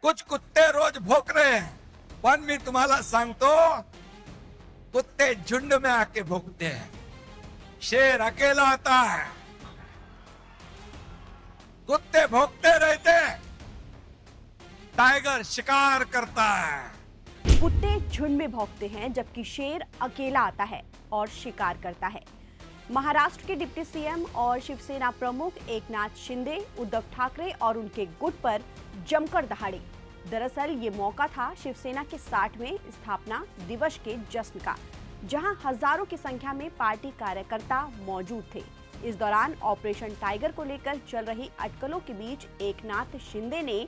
कुछ कुत्ते रोज भोक रहे हैं, पण मी तुम्हाला सांगतो, कुत्ते झुंड में आके भोंकते हैं, शेर अकेला आता है। कुत्ते भोंकते रहते हैं, टाइगर शिकार करता है। कुत्ते झुंड में भौंकते हैं जबकि शेर अकेला आता है और शिकार करता है। महाराष्ट्र के डिप्टी सीएम और शिवसेना प्रमुख एकनाथ शिंदे, उद्धव ठाकरे और उनके गुट पर जमकर दहाड़े। दरअसल ये मौका था शिवसेना के 60वें स्थापना दिवस के जश्न का, जहां हजारों की संख्या में पार्टी कार्यकर्ता मौजूद थे। इस दौरान ऑपरेशन टाइगर को लेकर चल रही अटकलों के बीच एकनाथ शिंदे ने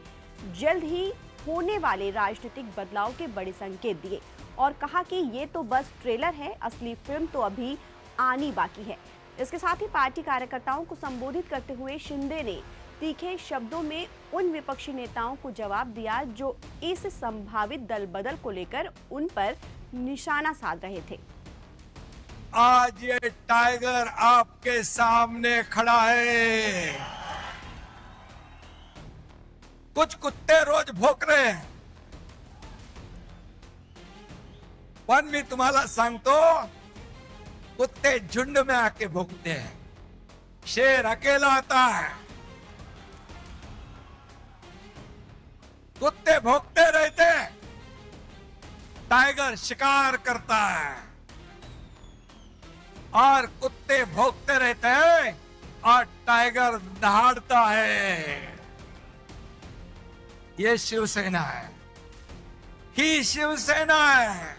जल्द ही होने वाले राजनीतिक बदलाव के बड़े संकेत दिए और कहा कि ये तो बस ट्रेलर है, असली फिल्म तो अभी आनी बाकी है। इसके साथ ही पार्टी कार्यकर्ताओं को संबोधित करते हुए शिंदे ने तीखे शब्दों में उन विपक्षी नेताओं को जवाब दिया जो इस संभावित दल बदल को लेकर उन पर निशाना साध रहे थे। आज ये टाइगर आपके सामने खड़ा है। कुछ कुत्ते रोज भोक रहे हैं, पण मी तुम्हाला सांगतो, कुत्ते झुंड में आके भोंकते हैं, शेर अकेला आता है। कुत्ते भोंकते रहते हैं, टाइगर शिकार करता है। और कुत्ते भौंकते रहते हैं और टाइगर दहाड़ता है। ये शिवसेना है, ही शिवसेना है।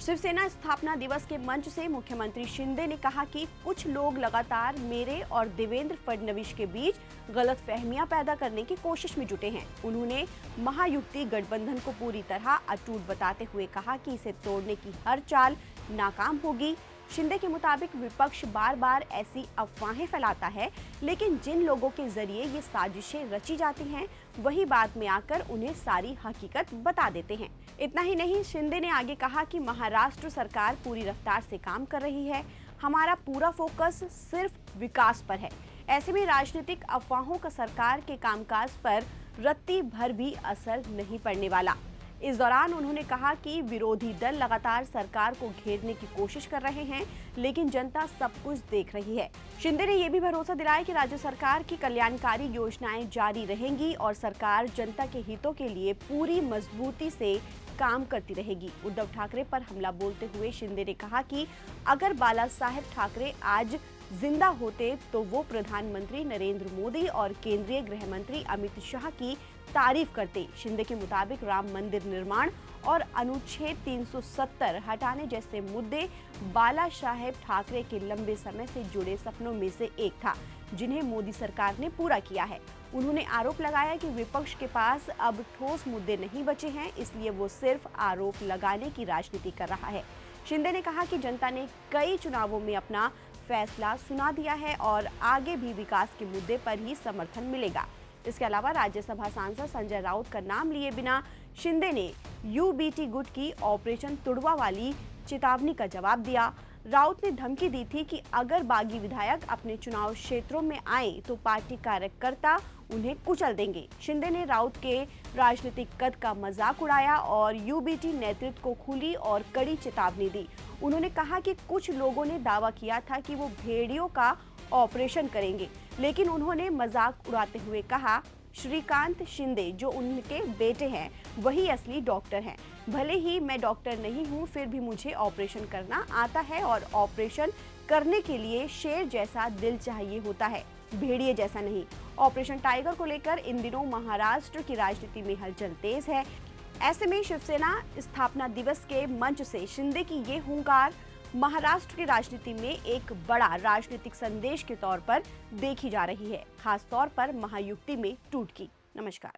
शिवसेना स्थापना दिवस के मंच से मुख्यमंत्री शिंदे ने कहा कि कुछ लोग लगातार मेरे और देवेंद्र फडणवीस के बीच गलतफहमियां पैदा करने की कोशिश में जुटे हैं। उन्होंने महायुति गठबंधन को पूरी तरह अटूट बताते हुए कहा कि इसे तोड़ने की हर चाल नाकाम होगी। शिंदे के मुताबिक विपक्ष बार बार ऐसी अफवाहें फैलाता है, लेकिन जिन लोगों के जरिए ये साजिशें रची जाती हैं, वही बाद में आकर उन्हें सारी हकीकत बता देते हैं। इतना ही नहीं, शिंदे ने आगे कहा कि महाराष्ट्र सरकार पूरी रफ्तार से काम कर रही है। हमारा पूरा फोकस सिर्फ विकास पर है। ऐसे में राजनीतिक अफवाहों का सरकार के कामकाज पर रत्ती भर भी असर नहीं पड़ने वाला। इस दौरान उन्होंने कहा कि विरोधी दल लगातार सरकार को घेरने की कोशिश कर रहे हैं, लेकिन जनता सब कुछ देख रही है। शिंदे ने यह भी भरोसा दिलाया कि राज्य सरकार की कल्याणकारी योजनाएं जारी रहेंगी और सरकार जनता के हितों के लिए पूरी मजबूती से काम करती रहेगी। उद्धव ठाकरे पर हमला बोलते हुए शिंदे ने कहा कि अगर बाला साहेब ठाकरे आज जिंदा होते तो वो प्रधानमंत्री नरेंद्र मोदी और केंद्रीय गृह मंत्री अमित शाह की तारीफ करते। शिंदे के मुताबिक राम मंदिर निर्माण और अनुच्छेद 370 हटाने जैसे मुद्दे बाला साहेब ठाकरे के लंबे समय से जुड़े सपनों में से एक था, जिन्हें मोदी सरकार ने पूरा किया है। उन्होंने आरोप लगाया कि विपक्ष के पास अब ठोस मुद्दे नहीं बचे हैं, इसलिए वो सिर्फ आरोप लगाने की राजनीति कर रहा है। शिंदे ने कहा कि जनता ने कई चुनावों में अपना फैसला सुना दिया है और आगे भी विकास के मुद्दे पर ही समर्थन मिलेगा। इसके अलावा राज्यसभा सांसद संजय राउत का नाम लिए बिना शिंदे ने यूबीटी गुट की ऑपरेशन तुड़वा वाली चेतावनी का जवाब दिया। राउत ने धमकी दी थी कि अगर बागी विधायक अपने चुनाव क्षेत्रों में आए तो पार्टी कार्यकर्ता उन्हें कुचल देंगे। शिंदे ने राउत के राजनीतिक कद का मजाक उड़ाया और यूबीटी नेतृत्व को खुली और कड़ी चेतावनी दी। उन्होंने कहा कि कुछ लोगों ने दावा किया था कि वो भेड़ियों का ऑपरेशन करेंगे, लेकिन उन्होंने मजाक उड़ाते हुए कहा, श्रीकांत शिंदे जो उनके बेटे हैं वही असली डॉक्टर हैं। भले ही मैं डॉक्टर नहीं हूं, फिर भी मुझे ऑपरेशन करना आता है और ऑपरेशन करने के लिए शेर जैसा दिल चाहिए होता है, भेड़िए जैसा नहीं। ऑपरेशन टाइगर को लेकर इन दिनों महाराष्ट्र की राजनीति में हलचल तेज है। ऐसे में शिवसेना स्थापना दिवस के मंच से शिंदे की ये हुंकार महाराष्ट्र की राजनीति में एक बड़ा राजनीतिक संदेश के तौर पर देखी जा रही है, खास तौर पर महायुति में टूट की। नमस्कार।